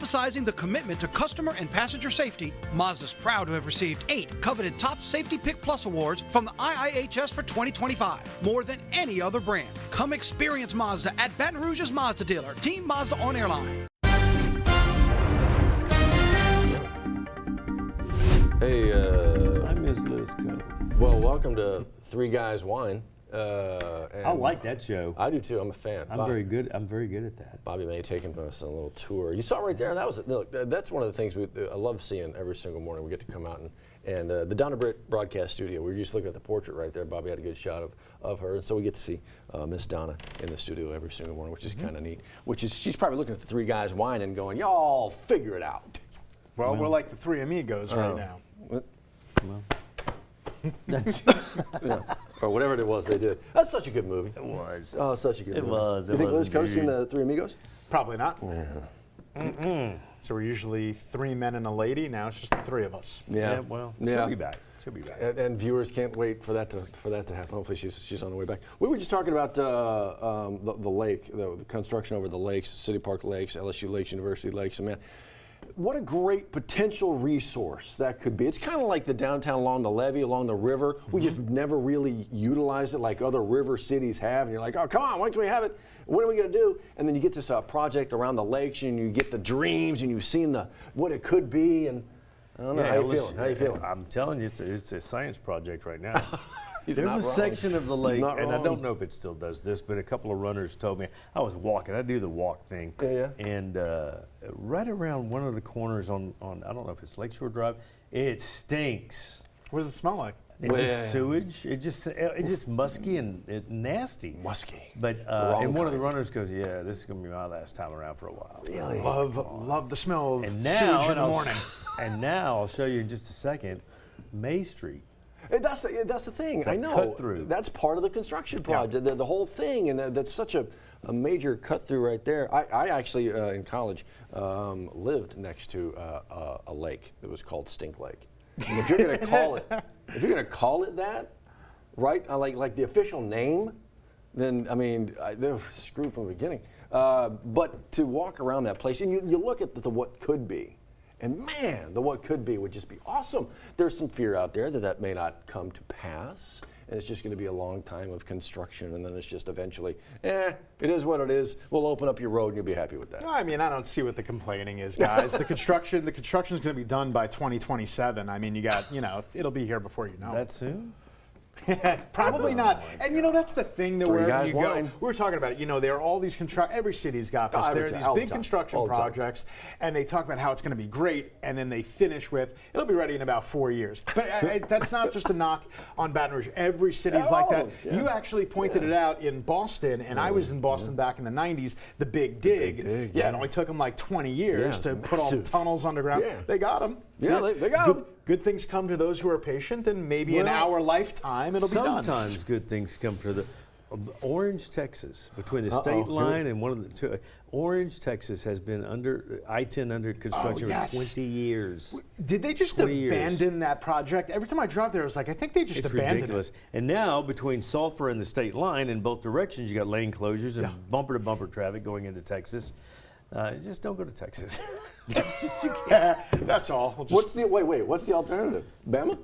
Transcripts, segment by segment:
Emphasizing the commitment to customer and passenger safety, Mazda's proud to have received 8 coveted Top Safety Pick Plus awards from the IIHS for 2025, more than any other brand. Come experience Mazda at Baton Rouge's Mazda dealer, Team Mazda on Airline. Hey, I miss Lisco. well, welcome to Three Guys Wine. I like that show. I do too. I'm a fan. I'm very good at that. Bobby May taking us on a little tour. You saw right there. That was look. That's one of the things I love seeing every single morning. We get to come out and the Donna Britt broadcast studio. We were just looking at the portrait right there. Bobby had a good shot of her, and so we get to see Miss Donna in the studio every single morning, which is kind of neat. She's probably looking at the Three Guys Wine and going, "Y'all figure it out." Well, we're like the Three Amigos right now. Well, that's yeah. Or whatever it was they did. That's such a good movie. it was. Oh, such a good movie. It was. You think Liz Coast seen the Three Amigos? Probably not. Yeah. So we're usually 3 men and a lady. Now it's just the 3 of us. Yeah. Well, she'll be back. She'll be back. And viewers can't wait for that to happen. Hopefully she's on the way back. We were just talking about the lake, the construction over the lakes, City Park Lakes, LSU Lakes, University Lakes. And man, what a great potential resource that could be. It's kind of like the downtown along the levee, along the river. We just never really utilized it like other river cities have. And you're like, oh, come on, why can't we have it? What are we going to do? And then you get this project around the lakes, and you get the dreams, and you've seen what it could be. And I don't know, how you feeling? How you feeling? I'm telling you, it's a science project right now. He's There's not a wrong. section of the lake, not and I wrong. don't know if it still does this, but a couple of runners told me. I was walking. I do the walk thing. Yeah. And right around one of the corners on I don't know if it's Lakeshore Drive, it stinks. What does it smell like? It's just sewage. It's just musky and nasty. Musky. But Wrong and one of the kind. runners goes, "Yeah, this is gonna be my last time around for a while." Really? Love the smell of And sewage now, in the morning. and now I'll show you in just a second, May Street. That's the thing. I know. cut through. That's part of the construction project, the whole thing, and that's such a major cut through right there. I actually in college lived next to a lake that was called Stink Lake. And if you're going to call it that, right? Like the official name, then I mean they're screwed from the beginning. But to walk around that place and you look at the what could be. And man, the what could be would just be awesome. There's some fear out there that may not come to pass, and it's just going to be a long time of construction, and then it's just eventually, it is what it is. We'll open up your road, and you'll be happy with that. I mean, I don't see what the complaining is, guys. the construction is going to be done by 2027. I mean, it'll be here before you know. That soon? Probably not. And that's the thing that Three wherever Guys you go, Wine. we were talking about it. There are all these every city's got this. There are these big construction projects, and they talk about how it's going to be great, and then they finish with it'll be ready in about 4 years. But that's not just a knock on Baton Rouge. Every city's like that. Yeah. You actually pointed it out in Boston, and I was in Boston back in the 90s. The Big Dig. It only took them like 20 years to put all the tunnels underground. Yeah. They got them. Yeah, they got them. Good things come to those who are patient, and maybe in our lifetime it'll be done. Sometimes good things come for the Orange, Texas, between the state line and one of the two. Orange, Texas has been under I-10 under construction for 20 years. Did they just abandon that project? Every time I drive there, I was like, I think they just abandoned ridiculous. it. And now between Sulphur and the state line in both directions, you got lane closures and bumper-to-bumper traffic going into Texas. Just don't go to Texas. That's all. What's the alternative? Bama?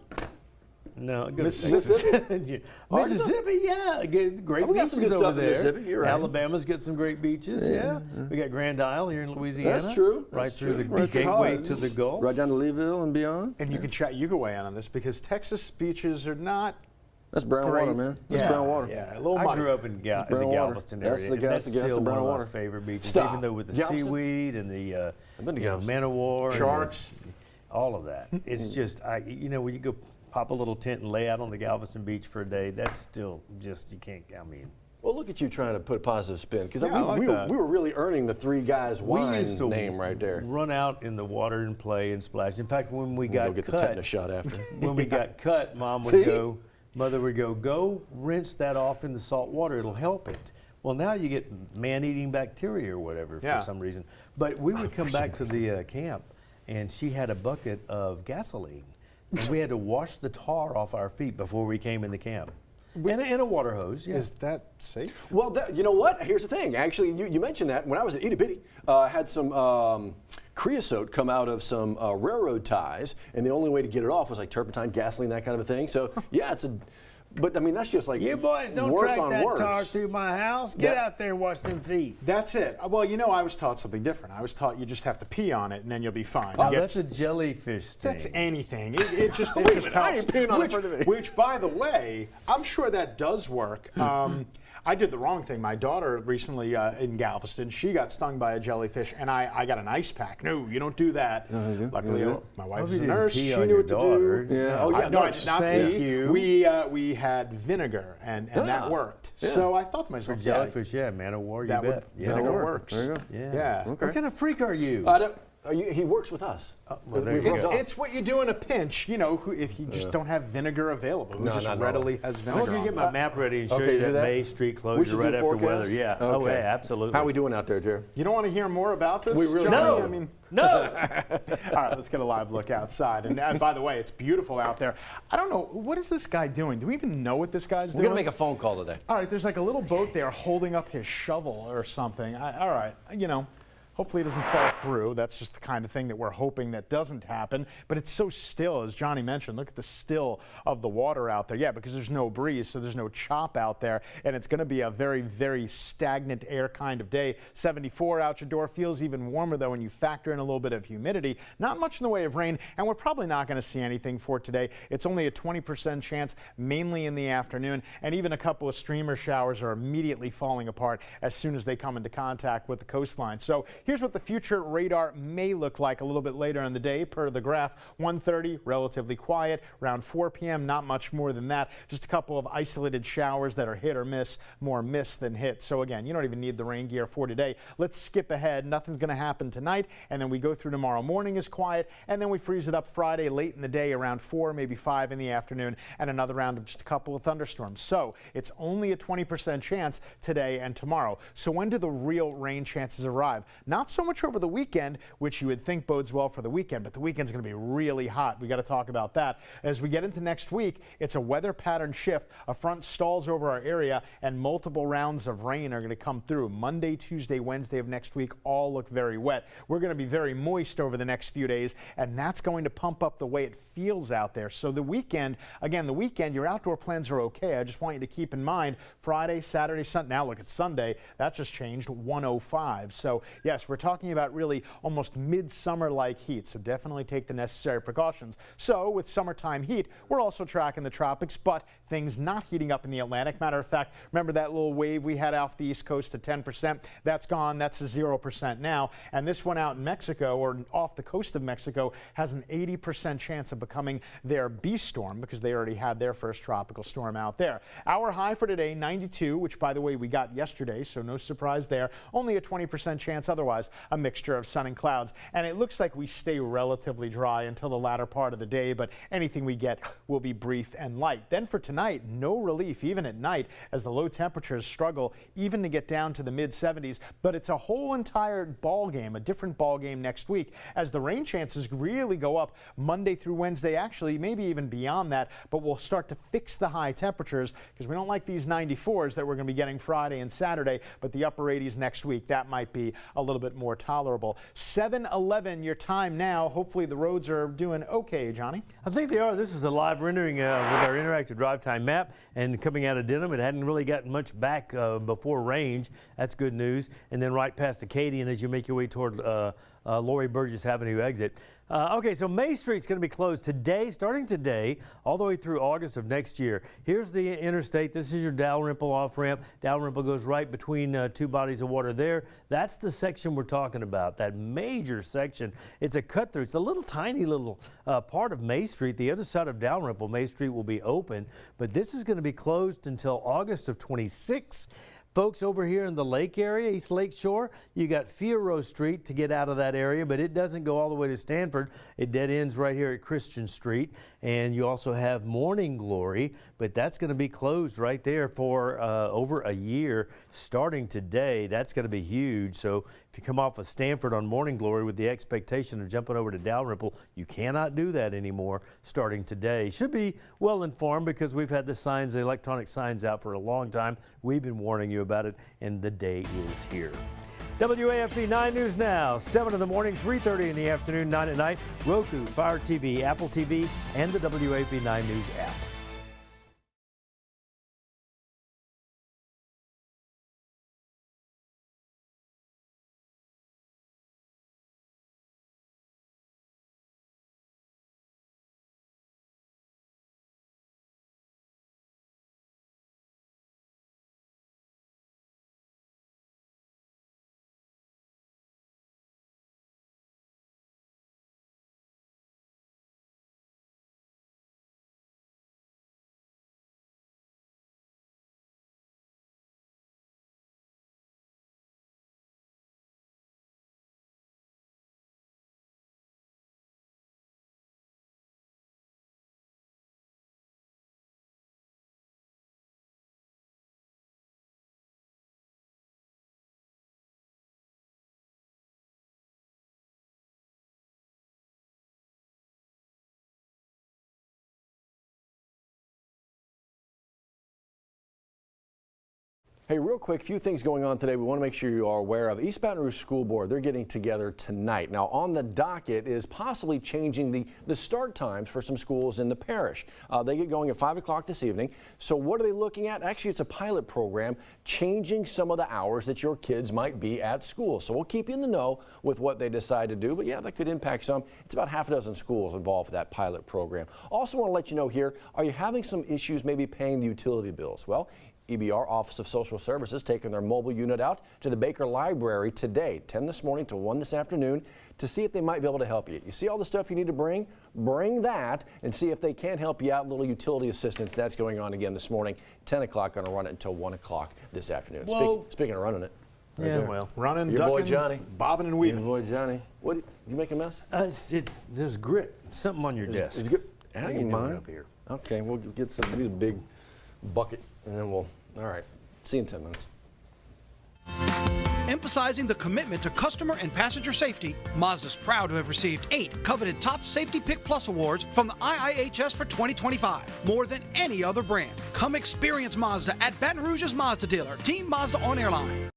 No, go Mississippi? Mississippi, yeah. Great We got beaches some good over stuff in there. Mississippi. You're right. Alabama's got some great beaches, yeah. We got Grand Isle here in Louisiana. That's true. Right That's through true. the Right gateway across. to the Gulf. Right down to Leeville and beyond. And you can chat. You can weigh in on this because Texas beaches are not. That's brown great. water, man. That's brown water. Yeah, a little I muddy. grew up in the brown water. Galveston That's area. the and gas- that's the gas still and brown one of water. our favorite beaches, Stop. even though with the Galveston? seaweed and the I've been to Galveston. man of war, and Sharks. all of that. It's just, when you go pop a little tent and lay out on the Galveston beach for a day, that's still just, you can't, Well, look at you trying to put a positive spin, because Yeah, I like that. we were really earning the Three Guys we Wine used to name right there. run out in the water and play and splash. In fact, when we We'll got go get the cut, tetanus shot after. when we got cut, See? Mother would go rinse that off in the salt water. It'll help it. Well, now you get man-eating bacteria or whatever for some reason. But we would come back to the camp, and she had a bucket of gasoline, and we had to wash the tar off our feet before we came in the camp. And a water hose. Yeah. Is that safe? Well, you know what? Here's the thing. Actually, you mentioned that when I was at Itty Bitty, I had some creosote come out of some railroad ties, and the only way to get it off was like turpentine, gasoline, that kind of a thing. So yeah, but I mean, that's just like you boys don't worse track on that worse. tar through my house. Get out there and wash them feet. That's it. Well, you know, I was taught something different. I was taught you just have to pee on it and then you'll be fine. Oh, that's a jellyfish thing. That's anything. It just Wait a helps. minute, I ain't peeing on it for anything. Which, by the way, I'm sure that does work. I did the wrong thing. My daughter recently in Galveston, she got stung by a jellyfish, and I got an ice pack. No, you don't do that. Luckily, my wife is a nurse. She knew what to do. Yeah. Oh, yeah. No, I did not Thank pee. you. We had vinegar, and that worked. Yeah. So I thought to myself, Jellyfish, yeah, man of war, you that bet. would, vinegar works. There you go. Yeah. Yeah. Okay. What kind of freak are you? He works with us. Well, there you go. It's what you do in a pinch, you know, if you just don't have vinegar available, who just readily has I'm vinegar going to get on my map ready and show Okay, you do that that. May Street We closure should right do after forecast? weather. Yeah. Oh, Okay. yeah, absolutely. How are we doing out there, Jerry? You don't want to hear more about this? We really Johnny? No. I mean, No. all right, let's get a live look outside. And by the way, it's beautiful out there. I don't know, what is this guy doing? Do we even know what this guy's We're doing? going to make a phone call today. All right, there's like a little boat there holding up his shovel or something. All right, you know. Hopefully it doesn't fall through. That's just the kind of thing that we're hoping that doesn't happen. But it's so still, as Johnny mentioned. Look at the still of the water out there. Yeah, because there's no breeze, so there's no chop out there. And it's going to be a very, very stagnant air kind of day. 74 out your door. Feels even warmer, though, when you factor in a little bit of humidity. Not much in the way of rain, and we're probably not going to see anything for today. It's only a 20% chance, mainly in the afternoon. And even a couple of streamer showers are immediately falling apart as soon as they come into contact with the coastline. So here's what the future radar may look like a little bit later in the day per the graph. 1:30, relatively quiet. Around 4 p.m., not much more than that. Just a couple of isolated showers that are hit or miss, more miss than hit. So again, you don't even need the rain gear for today. Let's skip ahead. Nothing's going to happen tonight, and then we go through tomorrow morning is quiet, and then we freeze it up Friday late in the day around 4, maybe 5 in the afternoon, and another round of just a couple of thunderstorms. So it's only a 20% chance today and tomorrow. So when do the real rain chances arrive? Not so much over the weekend, which you would think bodes well for the weekend, but the weekend's going to be really hot. We got to talk about that. As we get into next week, it's a weather pattern shift. A front stalls over our area, and multiple rounds of rain are going to come through. Monday, Tuesday, Wednesday of next week all look very wet. We're going to be very moist over the next few days, and that's going to pump up the way it feels out there. So the weekend, again, your outdoor plans are okay. I just want you to keep in mind Friday, Saturday, Sunday. Now look at Sunday. That just changed 105. So yes, we're talking about really almost midsummer-like heat, so definitely take the necessary precautions. So with summertime heat, we're also tracking the tropics, but things not heating up in the Atlantic. Matter of fact, remember that little wave we had off the East Coast to 10%? That's gone. That's a 0% now. And this one out in Mexico, or off the coast of Mexico, has an 80% chance of becoming their B storm because they already had their first tropical storm out there. Our high for today, 92, which by the way we got yesterday, so no surprise there. Only a 20% chance otherwise, a mixture of sun and clouds. And it looks like we stay relatively dry until the latter part of the day, but anything we get will be brief and light. Then for tonight, no relief even at night as the low temperatures struggle even to get down to the mid-70s, but it's a whole entire ball game, a different ball game next week as the rain chances really go up Monday through Wednesday, actually maybe even beyond that, but we'll start to fix the high temperatures because we don't like these 94s that we're going to be getting Friday and Saturday, but the upper 80s next week, that might be a little bit more tolerable. 7:11 your time now. Hopefully the roads are doing okay, Johnny. I think they are. This is a live rendering with our interactive drive time map, and coming out of Denham, it hadn't really gotten much back before range. That's good news. And then right past Acadian as you make your way toward Laurie Burgess Avenue exit. Okay, so May Street's going to be closed today, starting today, all the way through August of next year. Here's the interstate. This is your Dalrymple off-ramp. Dalrymple goes right between two bodies of water there. That's the section we're talking about, that major section. It's a cut-through. It's a little tiny little part of May Street. The other side of Dalrymple, May Street, will be open, but this is going to be closed until August of 26. Folks over here in the lake area, East Lake Shore, you got Fierro Street to get out of that area, but it doesn't go all the way to Stanford. It dead ends right here at Christian Street. And you also have Morning Glory, but that's going to be closed right there for over a year starting today. That's going to be huge. So if you come off of Stanford on Morning Glory with the expectation of jumping over to Dalrymple, you cannot do that anymore starting today. Should be well informed because we've had the signs, the electronic signs out for a long time. We've been warning you about it, and the day is here. WAFB 9 News Now, 7 in the morning, 3:30 in the afternoon, 9 at night. Roku, Fire TV, Apple TV, and the WAFB 9 News app. Hey, real quick, few things going on today we want to make sure you are aware of. East Baton Rouge School Board, they're getting together tonight. Now, on the docket is possibly changing the start times for some schools in the parish. They get going at 5 o'clock this evening. So what are they looking at? Actually, it's a pilot program changing some of the hours that your kids might be at school. So we'll keep you in the know with what they decide to do. But yeah, that could impact some. It's about half a dozen schools involved with that pilot program. Also want to let you know here, are you having some issues maybe paying the utility bills? Well, EBR, Office of Social Services, taking their mobile unit out to the Baker Library today, 10 this morning to 1 this afternoon, to see if they might be able to help you. You see all the stuff you need to bring that and see if they can help you out. Little utility assistance, that's going on again this morning, 10 o'clock, going to run it until 1 o'clock this afternoon. Speaking of running it. Right yeah, there. well, running, your ducking, boy Johnny, bobbing and weaving. Your boy Johnny. What, you make a mess? There's grit, something on your desk. It's good. I How you don't doing mind. up here? Okay, we'll get some, we need a big bucket, and then we'll, all right. See you in 10 minutes. Emphasizing the commitment to customer and passenger safety, Mazda's proud to have received 8 coveted Top Safety Pick Plus awards from the IIHS for 2025, more than any other brand. Come experience Mazda at Baton Rouge's Mazda dealer, Team Mazda on Airline.